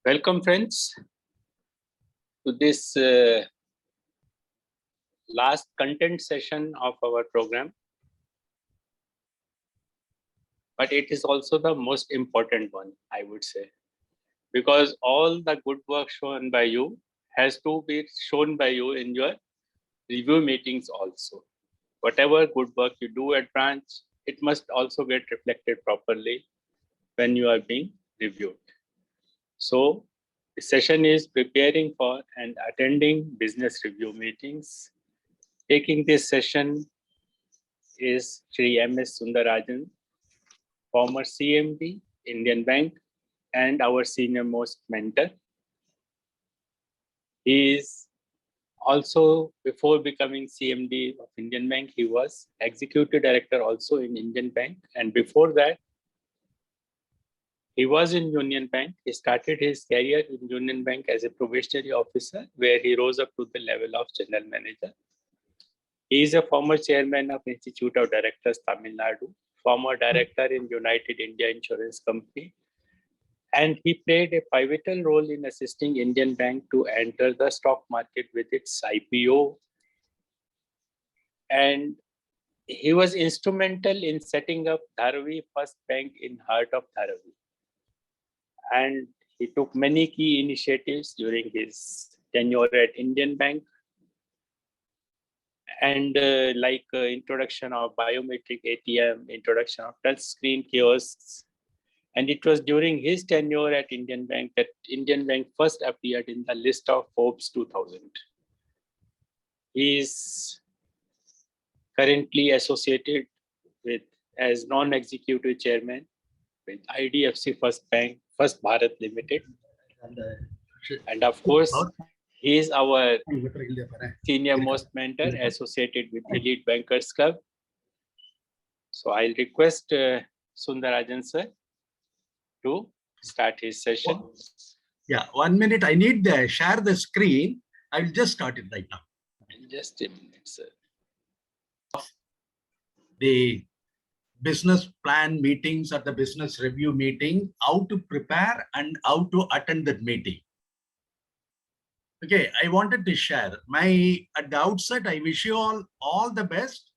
Welcome, friends, to this last content session of our program. But it is also the most important one, I would say, because all the good work shown by you has to be shown by you in your review meetings also. Whatever good work you do at branch, it must also get reflected properly when you are being reviewed. So, the session is preparing for and attending business review meetings. Taking this session is Shri MS Sundararajan, former CMD Indian Bank and our senior most mentor. He is also, before becoming CMD of Indian Bank, he was executive director also in Indian Bank, and before that he was in Union Bank. He started his career in Union Bank as a probationary officer, where he rose up to the level of general manager. He is a former chairman of Institute of Directors, Tamil Nadu, former director in United India Insurance Company, and he played a pivotal role in assisting Indian Bank to enter the stock market with its IPO. And he was instrumental in setting up Dharavi First Bank in heart of Dharavi. And he took many key initiatives during his tenure at Indian Bank, and introduction of biometric ATM, introduction of touch screen kiosks. And it was during his tenure at Indian Bank that Indian Bank first appeared in the list of Forbes 2000. He is currently associated with as non-executive chairman with IDFC First Bank, First Bharat Limited. And of course, he is our senior most mentor associated with Elite Bankers Club. So I'll request Sundararajan Sir to start his session. Yeah, 1 minute. I need to share the screen. I will just start it right now. Just a minute, sir. The business plan meetings or the business review meeting, how to prepare and how to attend that meeting. Okay, I wanted to share at the outset, I wish you all the best.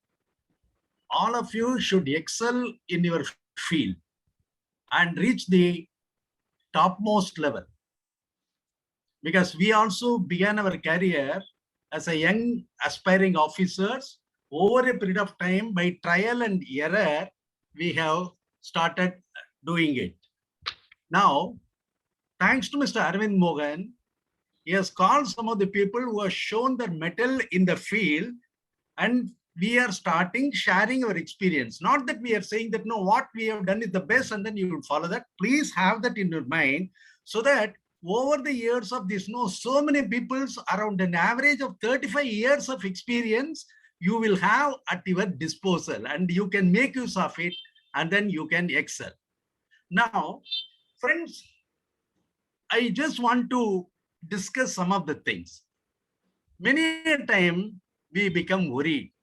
All of you should excel in your field and reach the topmost level. Because we also began our career as a young aspiring officers. Over a period of time, by trial and error, we have started doing it. Now, thanks to Mr. Arvind Mogan, he has called some of the people who have shown their mettle in the field, and we are sharing our experience. Not that we are saying that, no, what we have done is the best and then you will follow that. Please have that in your mind, so that over the years of this, so many people around an average of 35 years of experience, you will have at your disposal and you can make use of it and then you can excel. Now, friends, I just want to discuss some of the things. Many a time we become worried.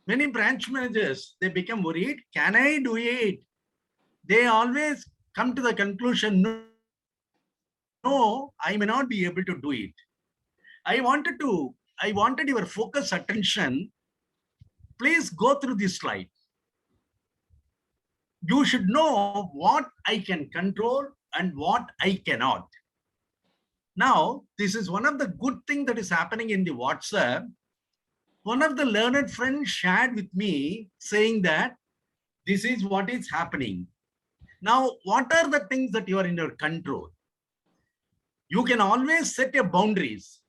Many branch managers, they become worried. Can I do it? They always come to the conclusion, no, I may not be able to do it. I wanted your focus attention. Please go through this slide. You should know what I can control and what I cannot. Now, this is one of the good things that is happening in the WhatsApp. One of the learned friends shared with me saying that this is what is happening. Now, what are the things that you are in your control? You can always set your boundaries.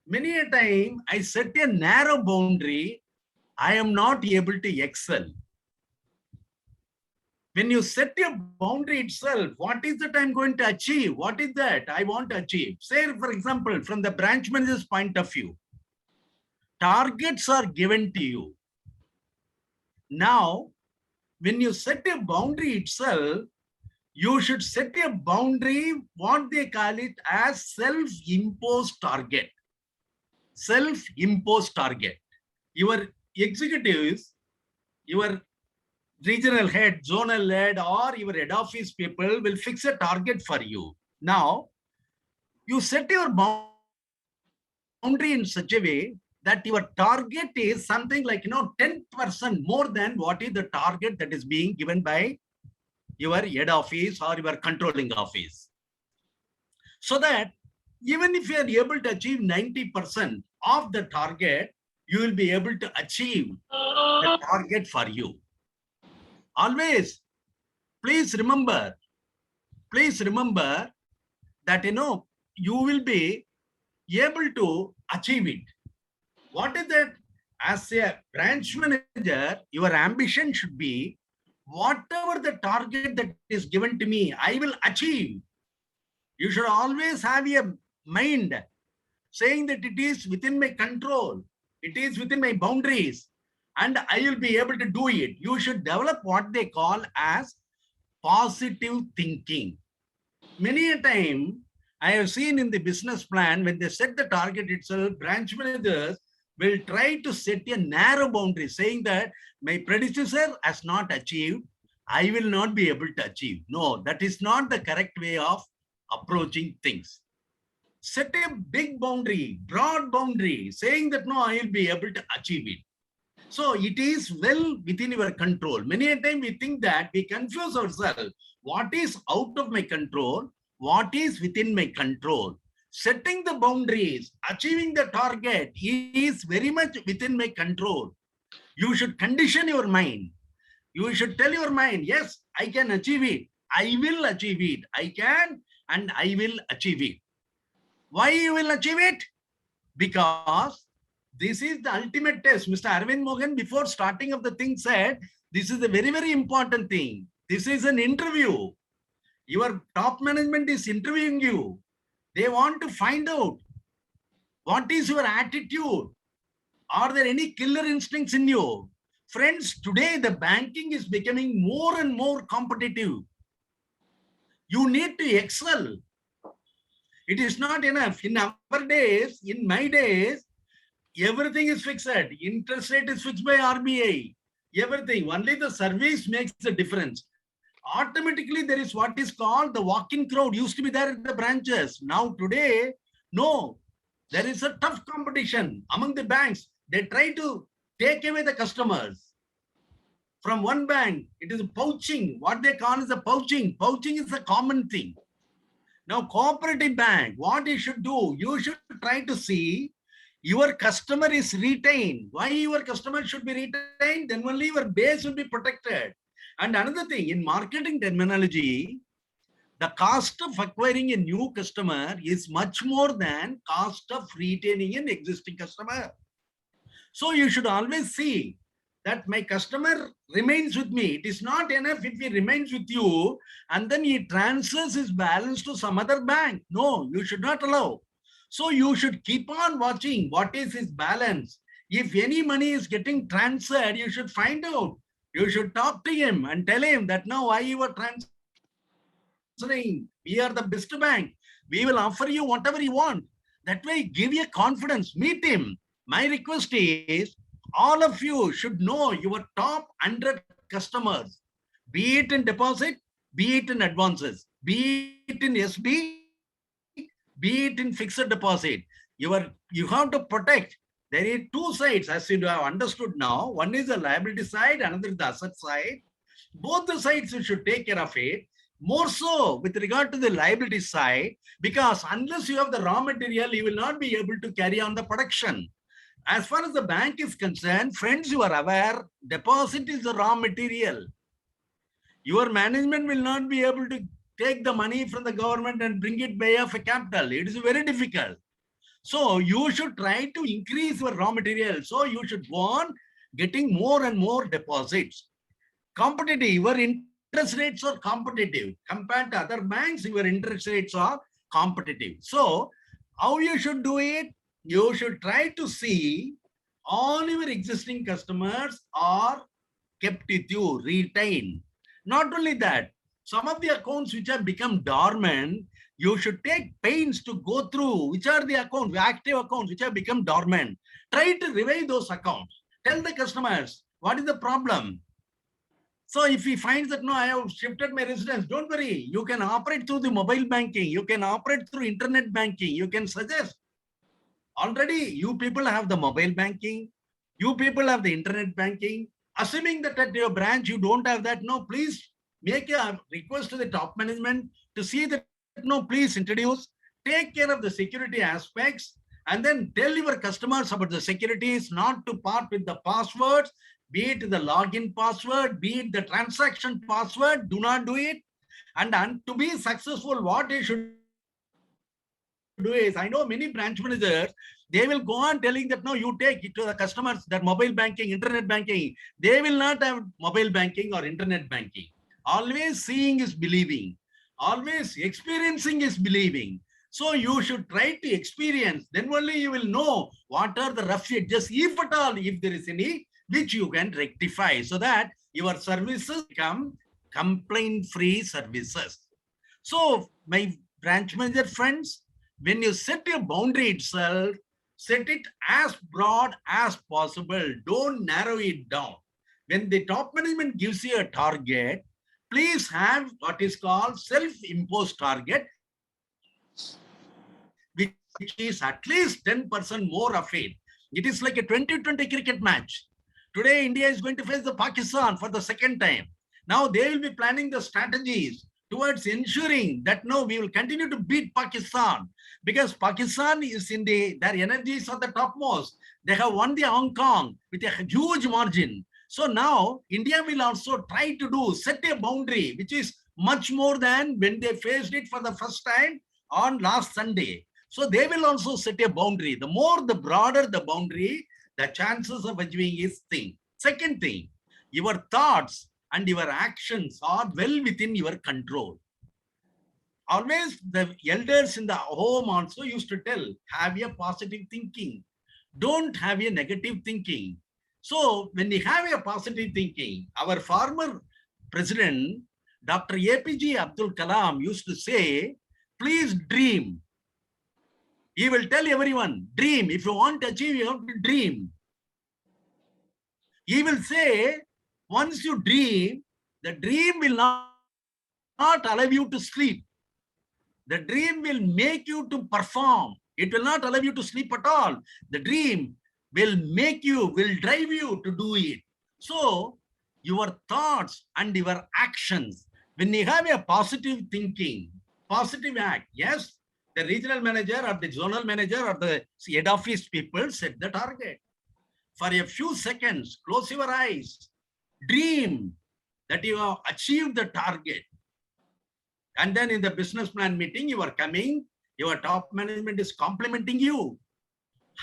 Many a time, I set a narrow boundary, I am not able to excel. When you set your boundary itself, what is that I'm going to achieve? What is that I want to achieve? Say, for example, from the branch manager's point of view, targets are given to you. Now, when you set a boundary itself, you should set a boundary, what they call it as self-imposed target. Self-imposed target. Your executives, your regional head, zonal head, or your head office people will fix a target for you. Now, you set your boundary in such a way that your target is something like 10% more than what is the target that is being given by your head office or your controlling office. So that even if you are able to achieve 90% of the target, you will be able to achieve the target for you. Always, please remember that you will be able to achieve it. What is that? As a branch manager, your ambition should be whatever the target that is given to me, I will achieve. You should always have a mind saying that it is within my control, it is within my boundaries, and I will be able to do it. You should develop what they call as positive thinking. Many a time, I have seen in the business plan, when they set the target itself, branch managers will try to set a narrow boundary, saying that my predecessor has not achieved, I will not be able to achieve. No, that is not the correct way of approaching things. Set a big boundary, broad boundary, saying that no, I will be able to achieve it. So it is well within your control. Many a time we think that we confuse ourselves. What is out of my control? What is within my control? Setting the boundaries, achieving the target is very much within my control. You should condition your mind. You should tell your mind, yes, I can achieve it. I will achieve it. I can and I will achieve it. Why you will achieve it? Because this is the ultimate test. Mr. Arvind Mohan, before starting of the thing, said, this is a very, very important thing. This is an interview. Your top management is interviewing you. They want to find out what is your attitude. Are there any killer instincts in you? Friends, today the banking is becoming more and more competitive. You need to excel. It is not enough. In our days, in my days, everything is fixed. Interest rate is fixed by RBI. Everything. Only the service makes the difference. Automatically, there is what is called the walk-in crowd. Used to be there at the branches. Now, today, no. There is a tough competition among the banks. They try to take away the customers. From one bank, it is poaching. What they call is a poaching. Poaching is a common thing. Now, cooperative bank, what you should do? You should try to see your customer is retained. Why your customer should be retained? Then only your base will be protected. And another thing, in marketing terminology, the cost of acquiring a new customer is much more than cost of retaining an existing customer. So you should always see that my customer remains with me. It is not enough if he remains with you and then he transfers his balance to some other bank. No, you should not allow. So you should keep on watching what is his balance. If any money is getting transferred, you should find out. You should talk to him and tell him that now why you are transferring. We are the best bank. We will offer you whatever you want. That way, give you confidence. Meet him. My request is, all of you should know your top 100 customers, be it in deposit, be it in advances, be it in SB, be it in fixed deposit. You have to protect. There are two sides, as you have understood now. One is the liability side, another is the asset side. Both the sides you should take care of it. More so with regard to the liability side, because unless you have the raw material, you will not be able to carry on the production. As far as the bank is concerned, friends, you are aware, deposit is the raw material. Your management will not be able to take the money from the government and bring it by of a capital. It is very difficult. So you should try to increase your raw material. So you should go on getting more and more deposits. Competitive, your interest rates are competitive. Compared to other banks, your interest rates are competitive. So how you should do it? You should try to see all your existing customers are kept with you, retained. Not only that, some of the accounts which have become dormant, you should take pains to go through which are the accounts, the active accounts which have become dormant. Try to revive those accounts. Tell the customers, what is the problem? So if he finds that, no, I have shifted my residence, don't worry. You can operate through the mobile banking. You can operate through internet banking. You can suggest. Already, you people have the mobile banking. You people have the internet banking. Assuming that at your branch you don't have that, no, please make a request to the top management to see that, no, please introduce, take care of the security aspects, and then tell your customers about the securities, not to part with the passwords, be it the login password, be it the transaction password, do not do it. And to be successful, what you should do is, I know many branch managers, they will go on telling that, no, you take it to the customers, that mobile banking, internet banking. They will not have mobile banking or internet banking. Always seeing is believing. Always experiencing is believing. So you should try to experience. Then only you will know what are the rough edges, if at all, if there is any, which you can rectify, so that your services become complaint-free services. So my branch manager friends, when you set your boundary itself, set it as broad as possible. Don't narrow it down. When the top management gives you a target, please have what is called self-imposed target, which is at least 10% more of it. It is like a 2020 cricket match. Today, India is going to face the Pakistan for the second time. Now they will be planning the strategies towards ensuring that, no, we will continue to beat Pakistan, because Pakistan is in their energies are the topmost. They have won the Hong Kong with a huge margin. So now India will also try to set a boundary, which is much more than when they faced it for the first time on last Sunday. So they will also set a boundary. The more, the broader the boundary, the chances of achieving is thing. Second thing, your thoughts and your actions are well within your control. Always the elders in the home also used to tell, have a positive thinking. Don't have a negative thinking. So when we have a positive thinking, our former president, Dr. APJ Abdul Kalam used to say, please dream. He will tell everyone, dream. If you want to achieve, you have to dream. He will say, once you dream, the dream will not allow you to sleep. The dream will make you to perform. It will not allow you to sleep at all. The dream will make you, will drive you to do it. So your thoughts and your actions, when you have a positive thinking, positive act, yes, the regional manager or the zonal manager or the head office people set the target. For a few seconds, close your eyes, dream that you have achieved the target. And then in the business plan meeting, you are coming, your top management is complimenting you.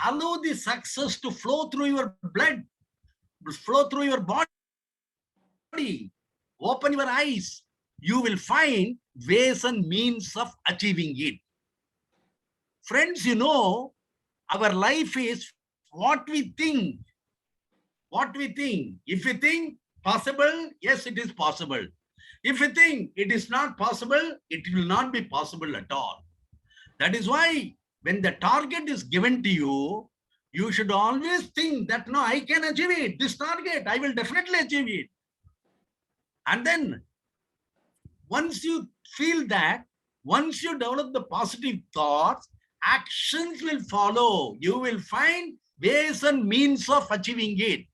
Allow the success to flow through your blood, flow through your body. Open your eyes. You will find ways and means of achieving it. Friends, you know, our life is what we think. What we think. If we think possible, yes, it is possible. If you think it is not possible, it will not be possible at all. That is why when the target is given to you, you should always think that, no, I can achieve it. This target, I will definitely achieve it. And then once you feel that, once you develop the positive thoughts, actions will follow. You will find ways and means of achieving it.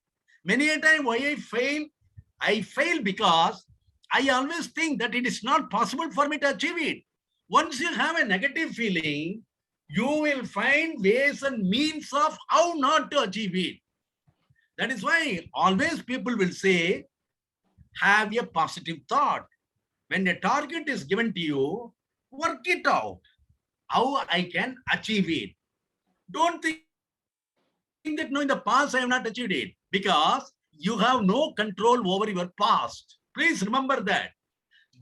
Many a time why I fail because I always think that it is not possible for me to achieve it. Once you have a negative feeling, you will find ways and means of how not to achieve it. That is why always people will say, have a positive thought. When a target is given to you, work it out. How I can achieve it. Don't think that, no, in the past I have not achieved it, because you have no control over your past. Please remember that.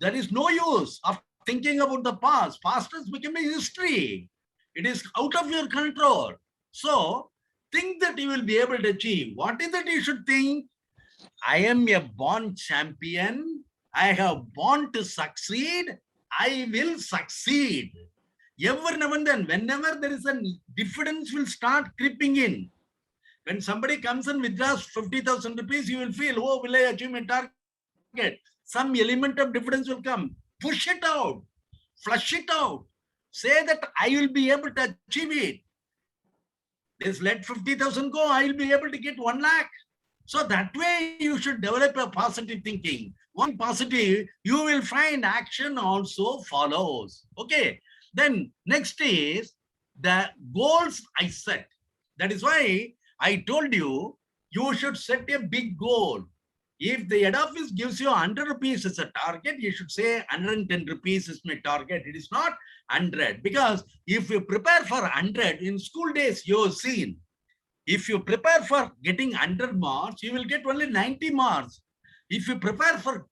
There is no use of thinking about the past. Past has become a history. It is out of your control. So think that you will be able to achieve. What is that you should think? I am a born champion. I have born to succeed. I will succeed. Ever now and then, whenever there is a diffidence will start creeping in. When somebody comes and withdraws 50,000 rupees, you will feel, oh, will I achieve my target? some element of difference will come. Push it out, flush it out. Say that I will be able to achieve it. This let 50,000 go, I will be able to get 1 lakh. So that way you should develop a positive thinking. One positive, you will find action also follows. Okay. Then next is the goals I set. That is why I told you, you should set a big goal. If the head office gives you 100 rupees as a target, you should say 110 rupees is my target. It is not 100. Because if you prepare for 100, in school days, you have seen, if you prepare for getting 100 marks, you will get only 90 marks. If you prepare for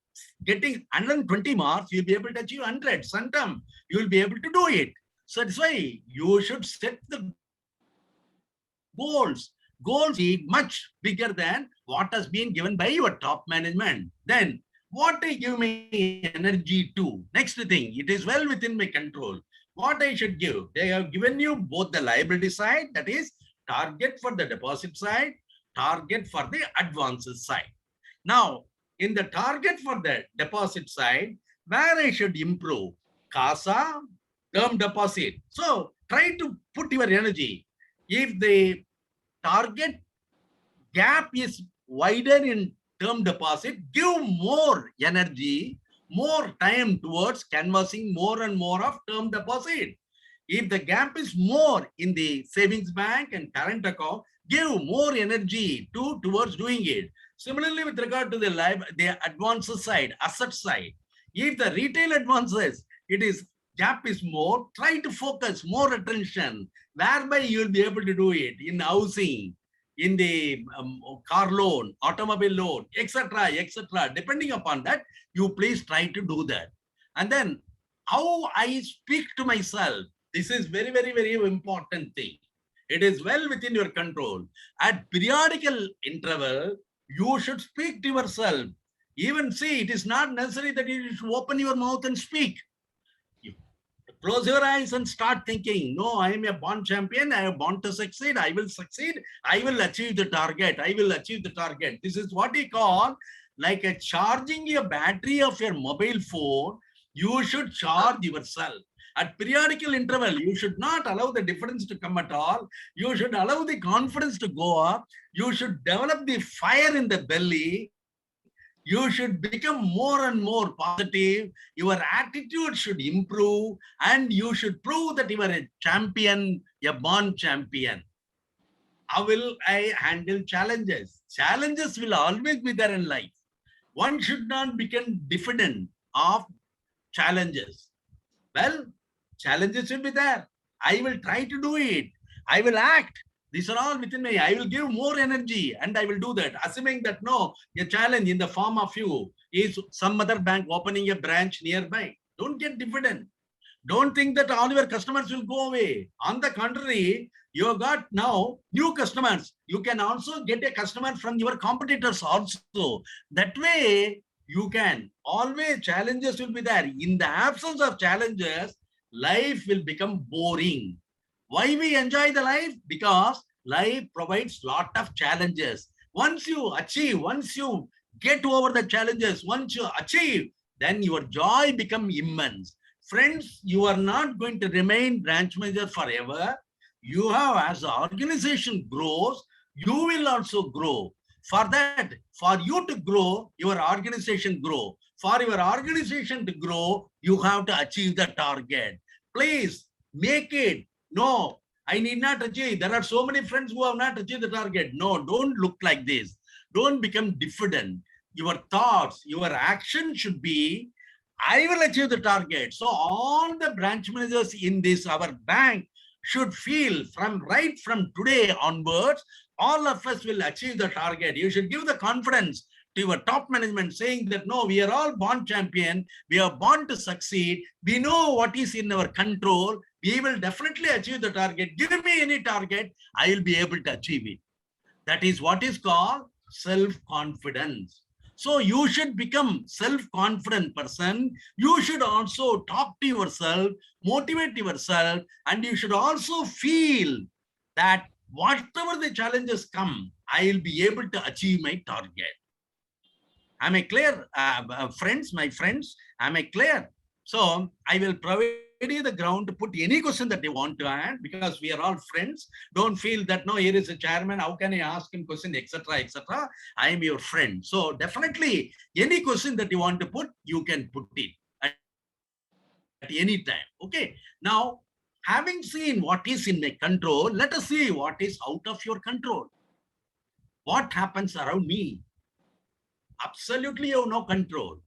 getting 120 marks, you'll be able to achieve 100. Sometime you will be able to do it. So that's why you should set the goals. Goals be much bigger than what has been given by your top management. Then what I give me energy to? Next thing, it is well within my control. What I should give? They have given you both the liability side, that is target for the deposit side, target for the advances side. Now, in the target for the deposit side, where I should improve? CASA, term deposit. So try to put your energy. If the target gap is wider in term deposit, give more energy, more time towards canvassing more and more of term deposit. If the gap is more in the savings bank and current account, give more energy towards doing it. Similarly, with regard to the advances side, asset side, if the retail advances, it is gap is more, try to focus more attention, whereby you will be able to do it in housing, in the car loan, automobile loan, etc., etc. Depending upon that, you please try to do that. And then how I speak to myself, this is very, very, very important thing. It is well within your control. At periodical interval, you should speak to yourself. Even see, it is not necessary that you should open your mouth and speak. You close your eyes and start thinking, no, I am a born champion. I am born to succeed. I will succeed. I will achieve the target. I will achieve the target. This is what we call like a charging a battery of your mobile phone. You should charge yourself. At periodical interval, you should not allow the difference to come at all. You should allow the confidence to go up. You should develop the fire in the belly. You should become more and more positive. Your attitude should improve, and you should prove that you are a champion, a born champion. How will I handle challenges? Challenges will always be there in life. One should not become diffident of challenges. Well, challenges will be there. I will try to do it. I will act. These are all within me. I will give more energy and I will do that. Assuming that no, a challenge in the form of you is some other bank opening a branch nearby. Don't get diffident. Don't think that all your customers will go away. On the contrary, you got now new customers. You can also get a customer from your competitors also. That way, you can always, challenges will be there. In the absence of challenges, life will become boring. Why we enjoy the life? Because life provides lot of challenges. Once you achieve, once you get over the challenges, once you achieve, then your joy becomes immense. Friends, you are not going to remain branch manager forever. You have, as the organization grows, you will also grow. For that, for you to grow, your organization grow. For your organization to grow, you have to achieve the target. Please make it. No, I need not achieve. There are so many friends who have not achieved the target. No, don't look like this. Don't become diffident. Your thoughts, your action should be, I will achieve the target. So all the branch managers in this, our bank, should feel right from today onwards, all of us will achieve the target. You should give the confidence to your top management saying that, no, we are all born champion. We are born to succeed. We know what is in our control. We will definitely achieve the target. Give me any target, I will be able to achieve it. That is what is called self-confidence. So you should become self-confident person. You should also talk to yourself, motivate yourself, and you should also feel that whatever the challenges come, I will be able to achieve my target. Am I clear, friends, my friends? Am I clear? So I will provide you the ground to put any question that you want to add, because we are all friends. Don't feel that, no, here is a chairman, how can I ask him question, etc., etc. I am your friend. So definitely any question that you want to put, you can put it at any time. Okay. Now, having seen what is in my control, let us see what is out of your control. What happens around me? Absolutely you have no control.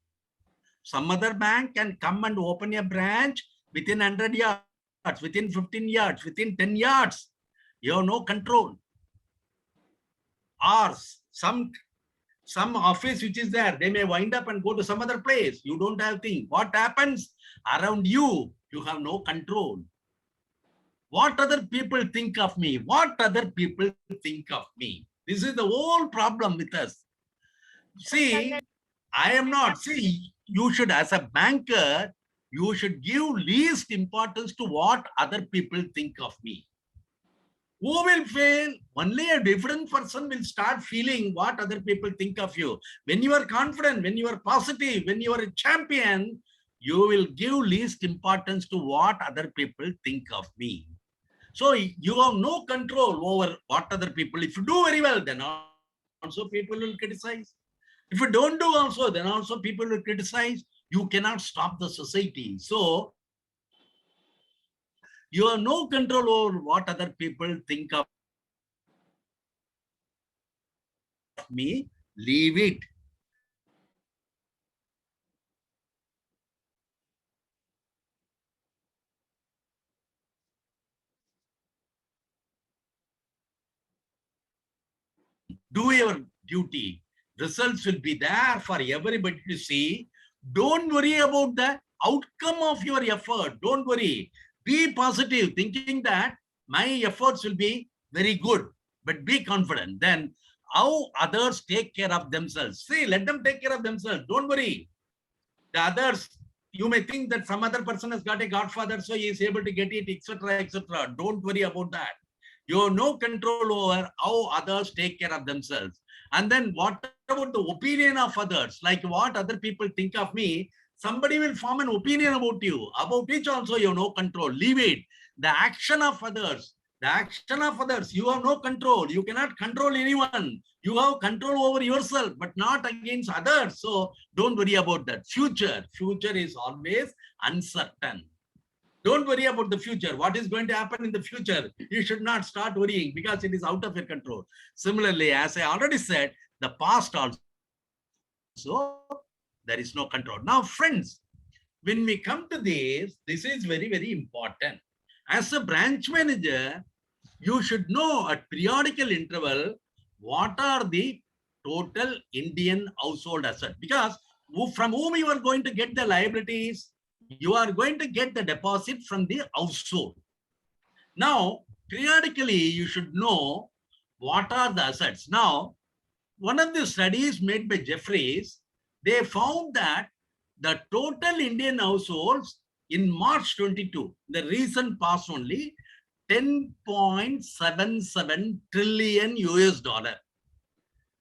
Some other bank can come and open a branch within 100 yards, within 15 yards, within 10 yards. You have no control. Or some office which is there, they may wind up and go to some other place. You don't have thing. What happens around you? You have no control. What other people think of me? What other people think of me? This is the whole problem with us. See, I am not. See, you should, as a banker, you should give least importance to what other people think of me. Who will fail? Only a different person will start feeling what other people think of you. When you are confident, when you are positive, when you are a champion, you will give least importance to what other people think of me. So you have no control over what other people. If you do very well, then also people will criticize. If you don't do also, then also people will criticize. You cannot stop the society. So you have no control over what other people think of me. Leave it. Do your duty. Results will be there for everybody to see. Don't worry about the outcome of your effort. Don't worry. Be positive, thinking that my efforts will be very good, but be confident. Then how others take care of themselves. See, let them take care of themselves. Don't worry. The others, you may think that some other person has got a godfather, so he is able to get it, etc., etc. Don't worry about that. You have no control over how others take care of themselves. And then what about the opinion of others? Like what other people think of me, somebody will form an opinion about you, about which also you have no control. Leave it. The action of others, you have no control. You cannot control anyone. You have control over yourself, but not against others. So don't worry about that. Future is always uncertain. Don't worry about the future. What is going to happen in the future? You should not start worrying because it is out of your control. Similarly, as I already said, the past also, there is no control. Now, friends, when we come to this is very, very important. As a branch manager, you should know at periodical interval what are the total Indian household assets, because from whom you are going to get the liabilities, you are going to get the deposit from the household. Now, periodically, you should know what are the assets. Now, one of the studies made by Jeffries, they found that the total Indian households in March 22, the recent past only, 10.77 trillion US dollar.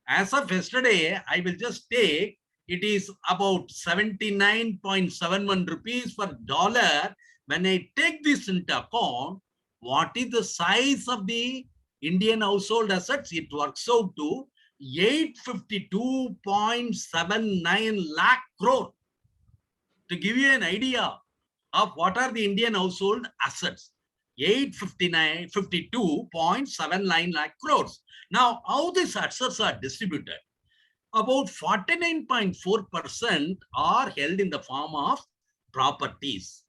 As of yesterday, I will just take, it is about 79.71 rupees per dollar. When I take this into account, what is the size of the Indian household assets? It works out to 852.79 lakh crore. To give you an idea of what are the Indian household assets, 852.79 lakh crores. Now, how these assets are distributed? About 49.4% are held in the form of properties.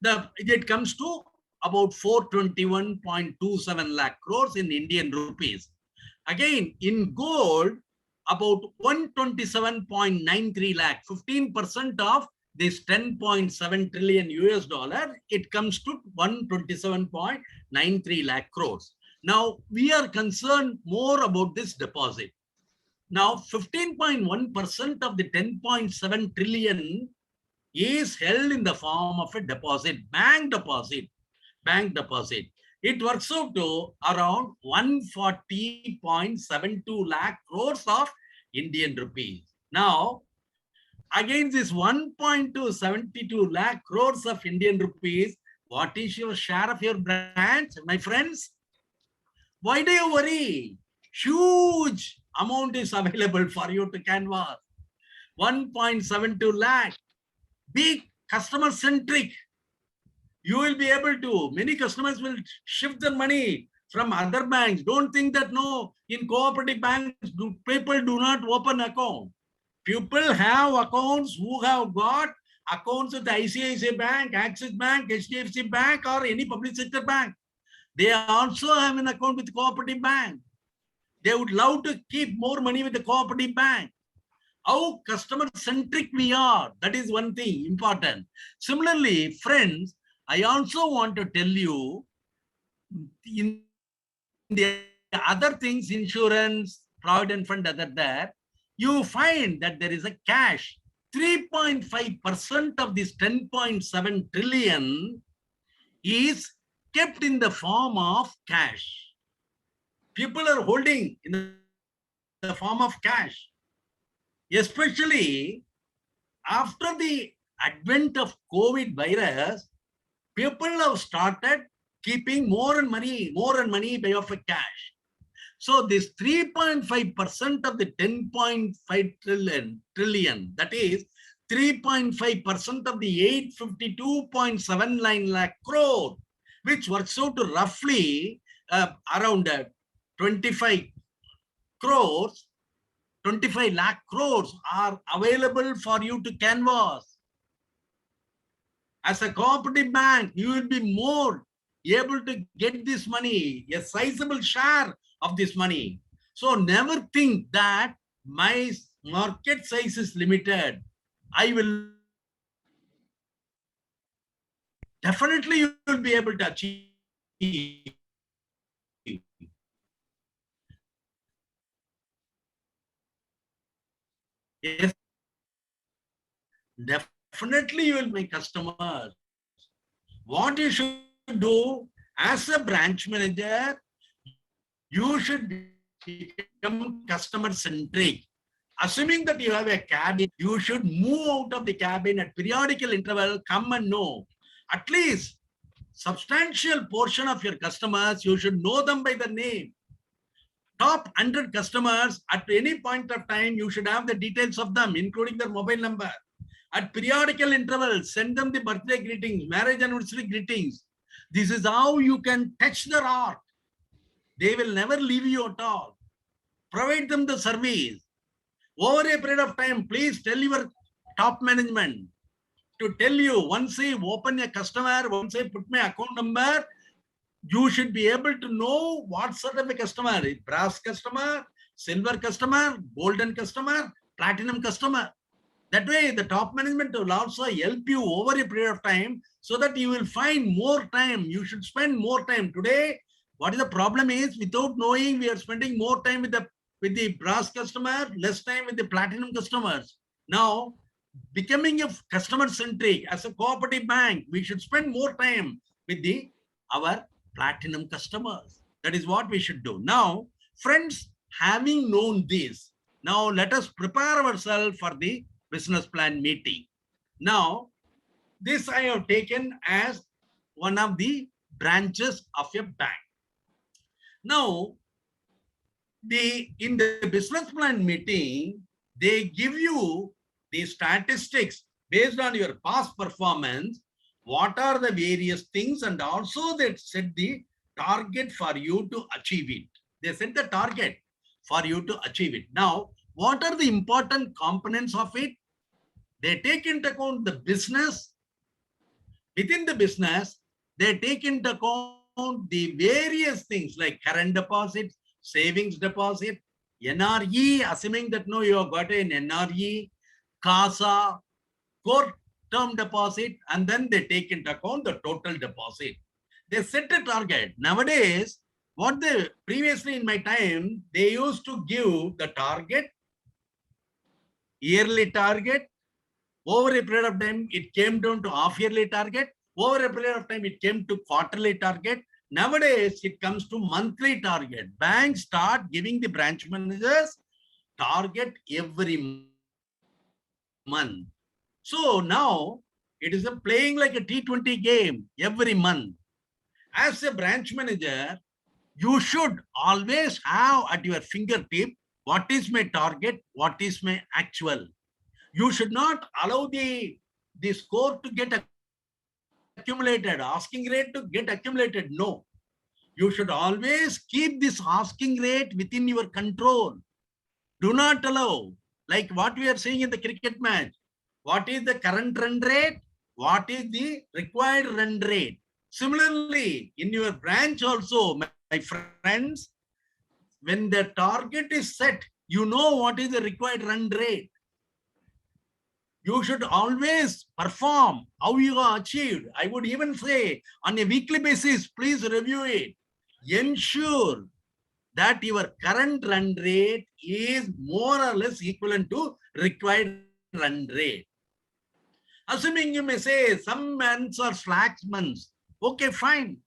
It comes to about 421.27 lakh crores in Indian rupees. Again, in gold, about 127.93 lakh, 15% of this 10.7 trillion US dollar, it comes to 127.93 lakh crores. Now, we are concerned more about this deposit. Now, 15.1% of the 10.7 trillion is held in the form of a deposit, bank deposit. It works out to around 140.72 lakh crores of Indian rupees. Now, again, this 1.272 lakh crores of Indian rupees, what is your share of your branch, my friends? Why do you worry? Huge amount is available for you to canvas. 1.72 lakh. Be customer centric. You will be able to. Many customers will shift their money from other banks. Don't think that no, in cooperative banks, people do not open account. People have accounts who have got accounts with ICICI Bank, Axis Bank, HDFC Bank, or any public sector bank. They also have an account with cooperative bank. They would love to keep more money with the cooperative bank. How customer centric we are, that is one thing important. Similarly, friends, I also want to tell you, in the other things, insurance, provident fund, other there, you find that there is a cash. 3.5% of this 10.7 trillion is kept in the form of cash. People are holding in the form of cash. Especially after the advent of COVID virus, people have started keeping more and money by of a cash. So this 3.5% of the 10.5 trillion, that is 3.5% of the 852.79 lakh crore, which works out to roughly around 25 crores, 25 lakh crores are available for you to canvas. As a cooperative bank, you will be more able to get this money, a sizable share of this money. So never think that my market size is limited. I will definitely, you will be able to achieve. Yes, definitely you will make customers. What you should do as a branch manager, you should become customer centric. Assuming that you have a cabin, you should move out of the cabin at periodical interval, come and know. At least substantial portion of your customers, you should know them by the name. Top 100 customers, at any point of time, you should have the details of them, including their mobile number. At periodical intervals, send them the birthday greetings, marriage anniversary greetings. This is how you can touch their heart. They will never leave you at all. Provide them the service. Over a period of time, please tell your top management to tell you, once I open a customer, once I put my account number, you should be able to know what sort of a customer, brass customer, silver customer, golden customer, platinum customer. That way, the top management will also help you over a period of time so that you will find more time. You should spend more time. Today, what is the problem is, without knowing, we are spending more time with the brass customer, less time with the platinum customers. Now, becoming a customer centric as a cooperative bank, we should spend more time with our platinum customers. That is what we should do. Now, friends, having known this, now let us prepare ourselves for the business plan meeting. Now, this I have taken as one of the branches of a bank. Now, in the business plan meeting, they give you the statistics based on your past performance. What are the various things, and also they set the target for you to achieve it. They set the target for you to achieve it. Now, what are the important components of it? They take into account the business. Within the business, they take into account the various things like current deposits, savings deposit, NRE, assuming that no, you have got an NRE, CASA, core term deposit, and then they take into account the total deposit. They set a target. Nowadays, what they previously in my time, they used to give the target, yearly target. Over a period of time, it came down to half-yearly target. Over a period of time, it came to quarterly target. Nowadays, it comes to monthly target. Banks start giving the branch managers target every month. So now it is playing like a T20 game every month. As a branch manager, you should always have at your fingertip what is my target, what is my actual. You should not allow the score to get accumulated, asking rate to get accumulated. No. You should always keep this asking rate within your control. Do not allow, like what we are saying in the cricket match, what is the current run rate, what is the required run rate. Similarly, in your branch also, my friends, when the target is set, you know what is the required run rate. You should always perform how you are achieved. I would even say on a weekly basis, please review it. Ensure that your current run rate is more or less equivalent to required run rate. Assuming you may say some months are slack months, okay, fine.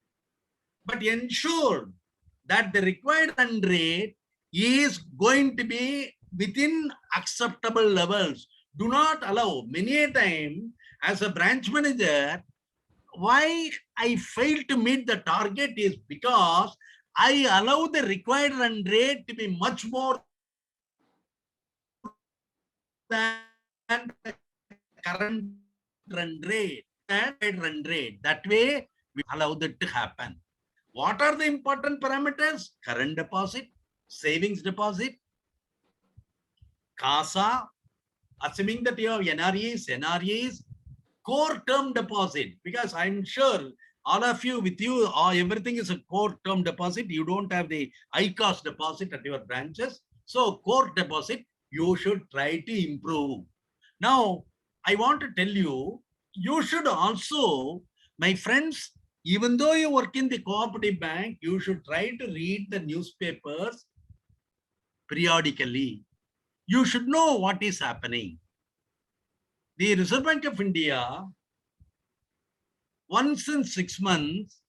But ensure that the required run rate is going to be within acceptable levels. Do not allow. Many a time, as a branch manager, why I fail to meet the target is because I allow the required run rate to be much more than the current run rate. That way, we allow that to happen. What are the important parameters? Current deposit, savings deposit, CASA, assuming that you have NREs, core term deposit, because I'm sure all of you with you, everything is a core term deposit. You don't have the high cost deposit at your branches. So core deposit, you should try to improve. Now, I want to tell you, you should also, my friends, even though you work in the cooperative bank, you should try to read the newspapers periodically. You should know what is happening. The Reserve Bank of India, once in 6 months,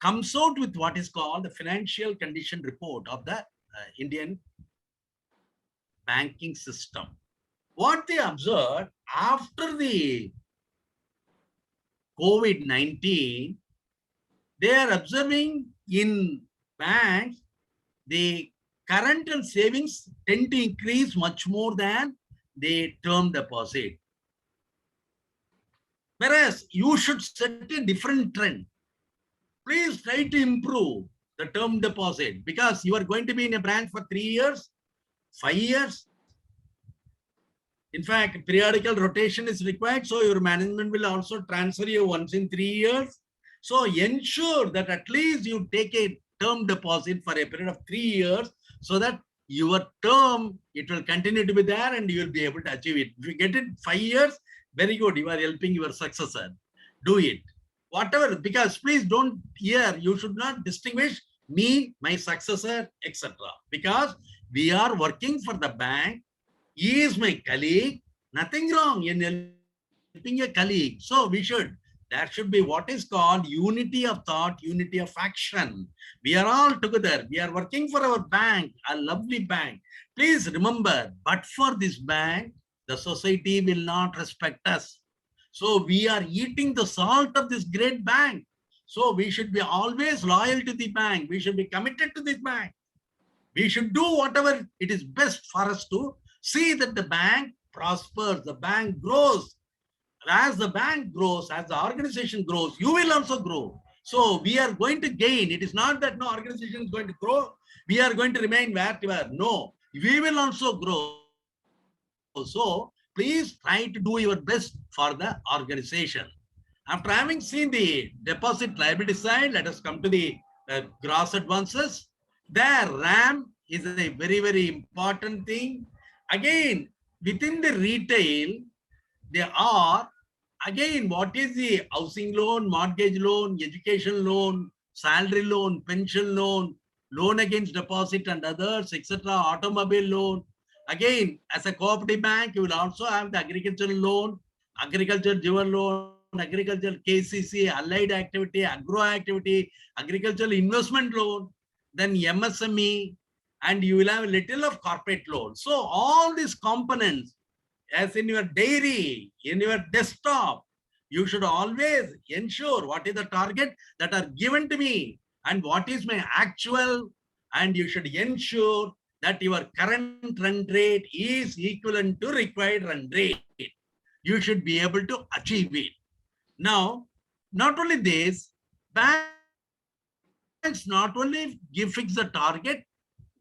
comes out with what is called the financial condition report of the Indian banking system. What they observed after the COVID-19, they are observing in banks, the current and savings tend to increase much more than the term deposit. Whereas you should set a different trend. Please try to improve the term deposit because you are going to be in a branch for 3 years, 5 years. In fact, periodical rotation is required. So your management will also transfer you once in 3 years. So ensure that at least you take a term deposit for a period of 3 years so that your term, it will continue to be there and you will be able to achieve it. If you get it 5 years, very good. You are helping your successor. Do it. Whatever, because please don't hear, you should not distinguish me, my successor, etc. Because we are working for the bank. He is my colleague. Nothing wrong in helping a colleague. So we should, there should be what is called unity of thought, unity of action. We are all together. We are working for our bank, a lovely bank. Please remember, but for this bank, the society will not respect us. So we are eating the salt of this great bank. So we should be always loyal to the bank. We should be committed to this bank. We should do whatever it is best for us to see that the bank prospers, the bank grows. As the bank grows, as the organization grows, you will also grow. So we are going to gain. It is not that no organization is going to grow. We are going to remain where we are. No, we will also grow. So please try to do your best for the organization. After having seen the deposit liability side, let us come to the gross advances. There, RAM is a very, very important thing. Again, within the retail, there are, again, what is the housing loan, mortgage loan, education loan, salary loan, pension loan, loan against deposit and others, etc., automobile loan. Again, as a cooperative bank, you will also have the agricultural loan, agriculture jewel loan, agricultural KCC, allied activity, agro activity, agricultural investment loan, then MSME, and you will have a little of corporate loan. So all these components, as in your diary, in your desktop, you should always ensure what is the target that are given to me and what is my actual, and you should ensure that your current run rate is equivalent to required run rate. You should be able to achieve it. Now, not only this, banks not only fix the target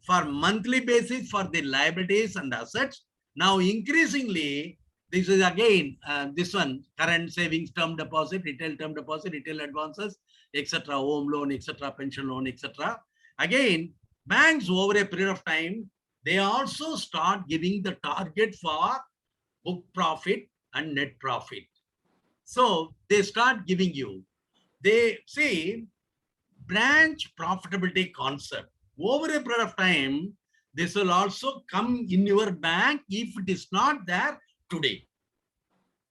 for monthly basis for the liabilities and assets. Now, increasingly, this is again, this one, current savings, term deposit, retail term deposit, retail advances, etc., home loan, etc., pension loan, etc. Again, banks over a period of time, they also start giving the target for book profit and net profit. So they start giving you, they see branch profitability concept. Over a period of time, this will also come in your bank if it is not there today.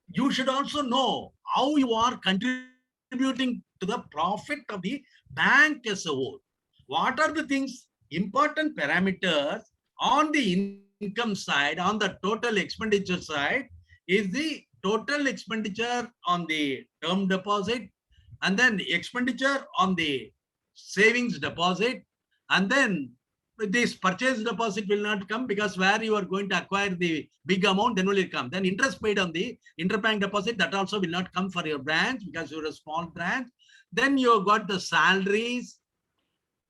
You should also know how you are contributing to the profit of the bank as a whole. What are the things, important parameters on the income side, on the total expenditure side, is the total expenditure on the term deposit, and then expenditure on the savings deposit, and then this purchase deposit will not come because where you are going to acquire the big amount, then will it come. Then interest paid on the interbank deposit, that also will not come for your branch because you're a small branch. Then you got the salaries,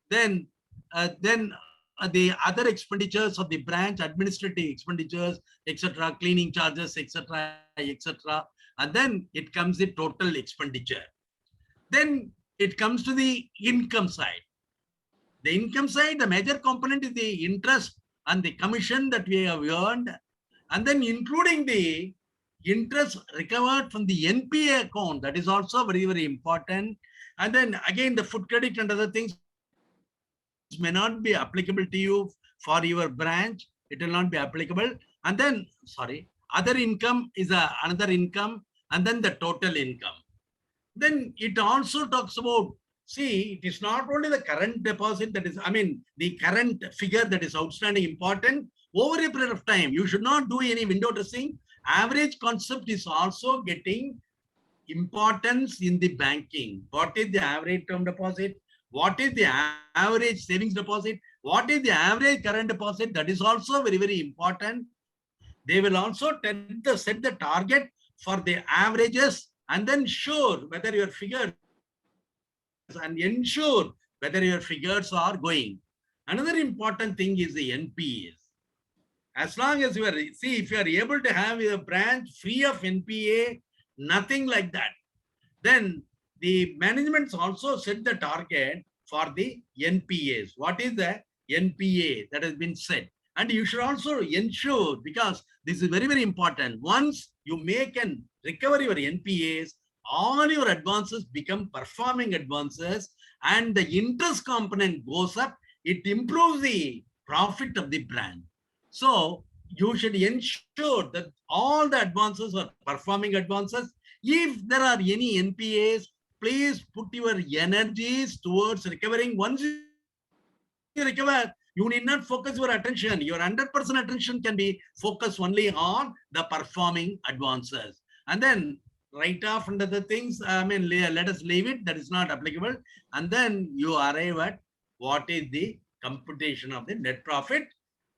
then the other expenditures of the branch, administrative expenditures, etc., cleaning charges, etc., etc. And then it comes the total expenditure. Then it comes to the income side. The income side, the major component is the interest and the commission that we have earned, and then including the interest recovered from the NPA account. That is also very, very important. And then again, the food credit and other things may not be applicable to you for your branch. It will not be applicable. And then, sorry, other income is another income, and then the total income. Then it also talks about, see, it is not only the current deposit that is, the current figure that is outstanding important. Over a period of time, you should not do any window dressing. Average concept is also getting importance in the banking. What is the average term deposit? What is the average savings deposit? What is the average current deposit? That is also very, very important. They will also set the target for the averages, and then sure whether your figures, and ensure whether your figures are going. Another important thing is the NPAs. As long as you are, see, if you are able to have a branch free of NPA, nothing like that, then the management also set the target for the NPAs. What is the NPA that has been set? And you should also ensure, because this is very, very important. Once you make and recover your NPAs, all your advances become performing advances, and the interest component goes up. It improves the profit of the branch. So you should ensure that all the advances are performing advances. If there are any NPAs, please put your energies towards recovering. Once you recover, you need not focus your attention. Your 100% attention can be focused only on the performing advances. And then write off under the things, let us leave it, that is not applicable. And then you arrive at what is the computation of the net profit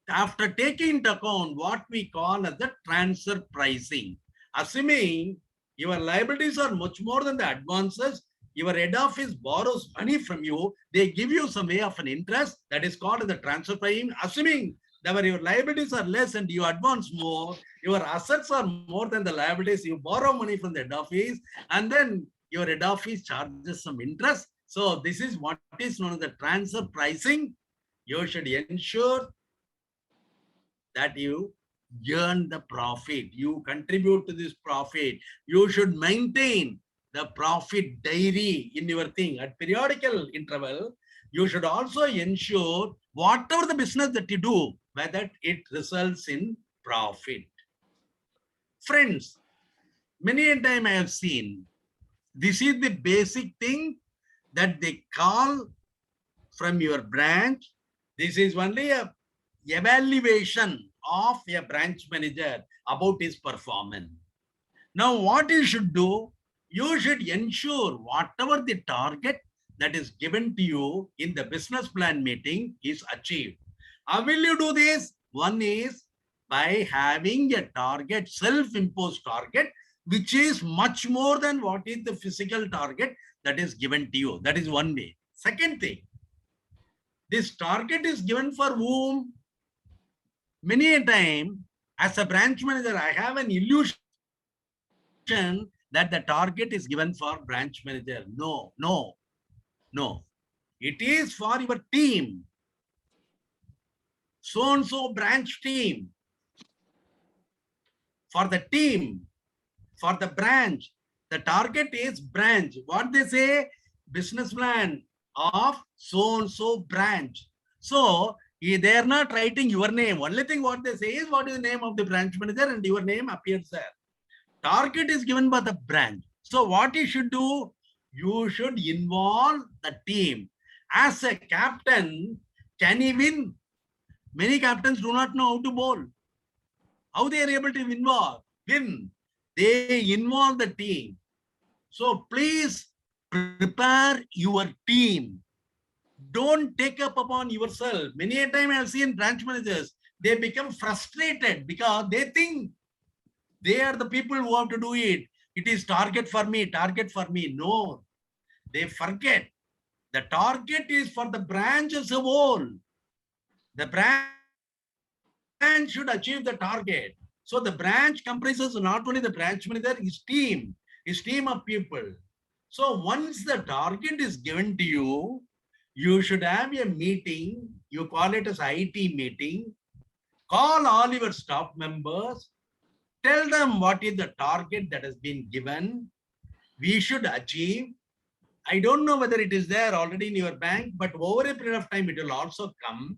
after taking into account what we call as the transfer pricing. Assuming your liabilities are much more than the advances, your head office borrows money from you, they give you some way of an interest, that is called the transfer pricing. Assuming that your liabilities are less and you advance more, your assets are more than the liabilities, you borrow money from the head office, and then your head office charges some interest. So this is what is known as the transfer pricing. You should ensure that you earn the profit, you contribute to this profit. You should maintain the profit diary in your thing at periodical interval. You should also ensure whatever the business that you do, whether it results in profit. Friends, many a time I have seen, this is the basic thing that they call from your branch. This is only a evaluation of a branch manager about his performance. Now, what you should do, you should ensure whatever the target that is given to you in the business plan meeting is achieved. How will you do this? One is by having a target, self-imposed target, which is much more than what is the physical target that is given to you. That is one way. Second thing, this target is given for whom? Many a time, as a branch manager, I have an illusion that the target is given for branch manager. No, no, no. It is for your team. So-and-so branch team. For the team, for the branch. The target is branch. What they say? Business plan of so-and-so branch. So, they are not writing your name. Only thing what they say is what is the name of the branch manager and your name appears there. Target is given by the branch. So what you should do? You should involve the team. As a captain, can he win? Many captains do not know how to bowl. How they are able to win? They involve the team. So please prepare your team. Don't take up upon yourself. Many a time I have seen branch managers, they become frustrated because they think they are the people who have to do it. It is target for me, target for me. No, they forget. The target is for the branch as a whole. The branch should achieve the target. So the branch comprises not only the branch manager, his team of people. So once the target is given to you, you should have a meeting. You call it as IT meeting. Call all your staff members. Tell them what is the target that has been given. We should achieve. I don't know whether it is there already in your bank, but over a period of time, it will also come.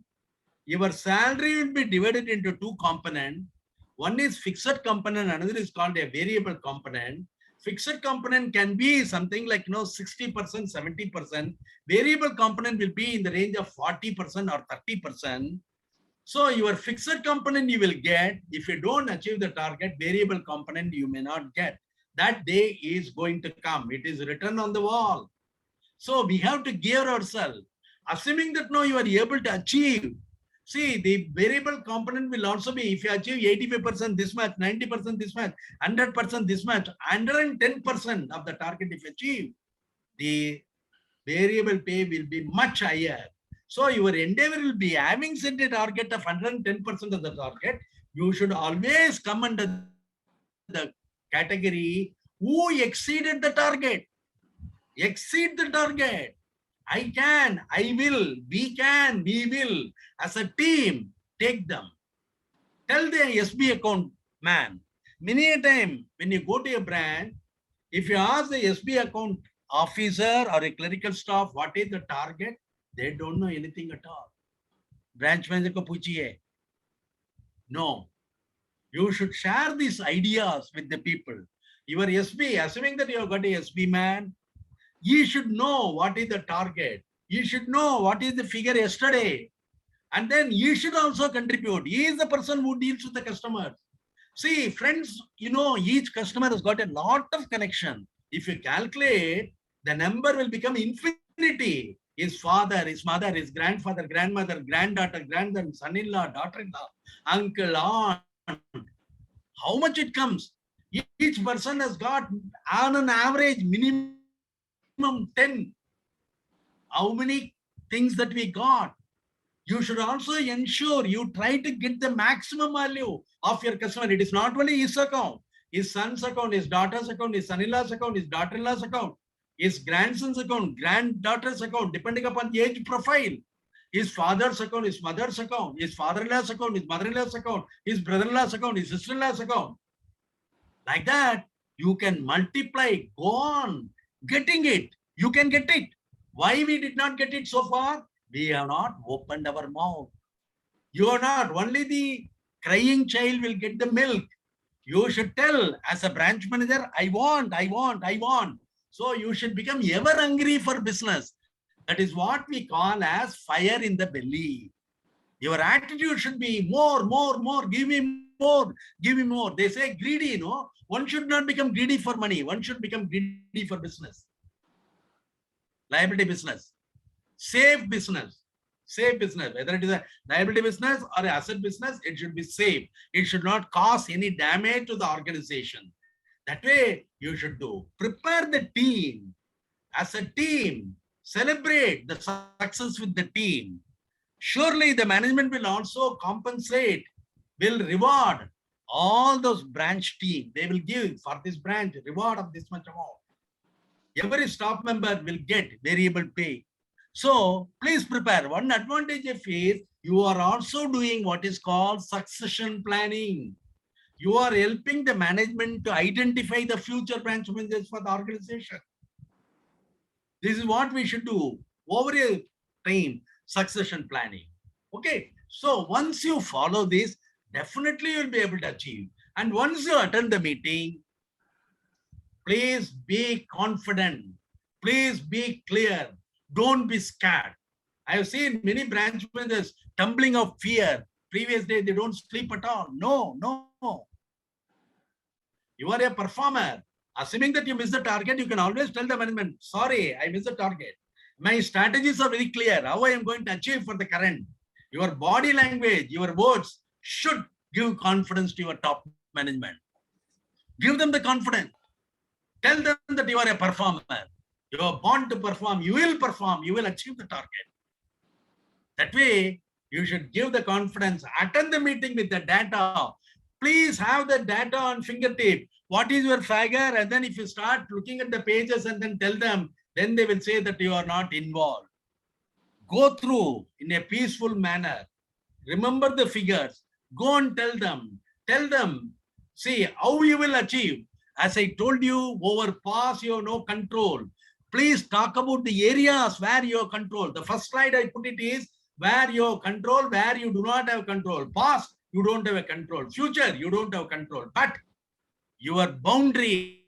Your salary will be divided into two components. One is fixed component, another is called a variable component. Fixed component can be something like 60%, 70%. Variable component will be in the range of 40% or 30%. So your fixed component you will get. If you don't achieve the target, variable component you may not get. That day is going to come. It is written on the wall. So we have to gear ourselves. Assuming that you are able to achieve. See, the variable component will also be, if you achieve 85% this much, 90% this much, 100% this much, 110% of the target if you achieve, the variable pay will be much higher. So your endeavor will be, having set a target of 110% of the target, you should always come under the category who exceeded the target. Exceed the target. I can, I will, we can, we will. As a team, take them. Tell the SB account man. Many a time when you go to a branch, if you ask the SB account officer or a clerical staff, what is the target? They don't know anything at all. Branch manager ko puchiye. No. You should share these ideas with the people. Your SB, assuming that you have got a SB man, he should know what is the target. He should know what is the figure yesterday. And then he should also contribute. He is the person who deals with the customers. See, friends, each customer has got a lot of connection. If you calculate, the number will become infinity. His father, his mother, his grandfather, grandmother, granddaughter, grandson, son-in-law, daughter-in-law, uncle, aunt. How much it comes? Each person has got, on an average, minimum 10. How many things that we got? You should also ensure you try to get the maximum value of your customer. It is not only his account, his son's account, his daughter's account, his son-in-law's account, his daughter-in-law's account, his grandson's account, granddaughter's account, depending upon the age profile, his father's account, his mother's account, his father-in-law's account, his mother-in-law's account, his brother-in-law's account, his sister-in-law's account. Like that, you can multiply, go on, getting it. You can get it. Why we did not get it so far? We have not opened our mouth. You are not. Only the crying child will get the milk. You should tell as a branch manager, I want, I want, I want. So you should become ever hungry for business. That is what we call as fire in the belly. Your attitude should be more, give me more, give me more. They say greedy, no? One should not become greedy for money. One should become greedy for business. Liability business. Safe business. Safe business. Whether it is a liability business or an asset business, it should be safe. It should not cause any damage to the organization. That way you should do. Prepare the team. As a team, celebrate the success with the team. Surely the management will also compensate, will reward all those branch team. They will give for this branch reward of this much amount. Every staff member will get variable pay. So please prepare. One advantage of is you are also doing what is called succession planning. You are helping the management to identify the future branch managers for the organization. This is what we should do over a time, succession planning. Okay, so once you follow this, definitely you'll be able to achieve. And once you attend the meeting, please be confident. Please be clear. Don't be scared. I have seen many branch managers tumbling of fear. Previous day, they don't sleep at all. No. You are a performer. Assuming that you miss the target, you can always tell the management, sorry, I missed the target. My strategies are very clear. How I am going to achieve for the current. Your body language, your words should give confidence to your top management. Give them the confidence. Tell them that you are a performer. You are born to perform. You will achieve the target. That way, you should give the confidence. Attend the meeting with the data. Please have the data on fingertip. What is your figure? And then if you start looking at the pages and then tell them, then they will say that you are not involved. Go through in a peaceful manner. Remember the figures. Go and tell them. Tell them, see how you will achieve. As I told you, over past you have no control. Please talk about the areas where you have control. The first slide I put it is where you have control, where you do not have control. Past, you don't have a control. Future, you don't have control. But your boundaries,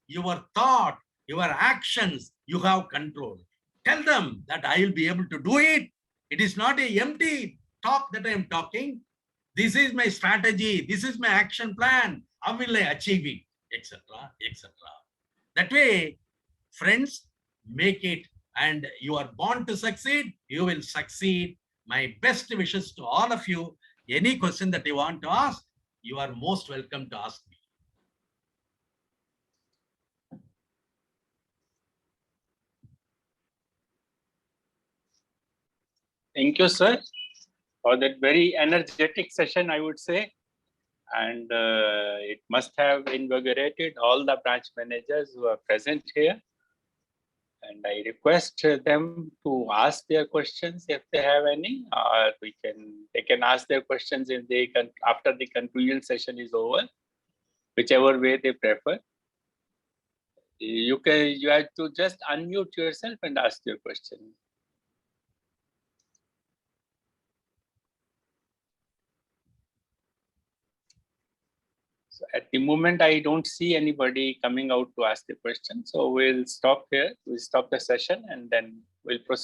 your thought, your actions, you have control. Tell them that I will be able to do it. It is not an empty talk that I am talking. This is my strategy. This is my action plan. How will I achieve it? Etc. etc. That way, friends, make it, and you are born to succeed. You will succeed. My best wishes to all of you. Any question that you want to ask, you are most welcome to ask me. Thank you, sir, for that very energetic session, I would say. And it must have invigorated all the branch managers who are present here. And I request them to ask their questions if they have any, or they can ask their questions if they can after the conclusion session is over, whichever way they prefer. You have to just unmute yourself and ask your question. So at the moment, I don't see anybody coming out to ask the question. So we'll stop here. We'll stop the session and then we'll proceed.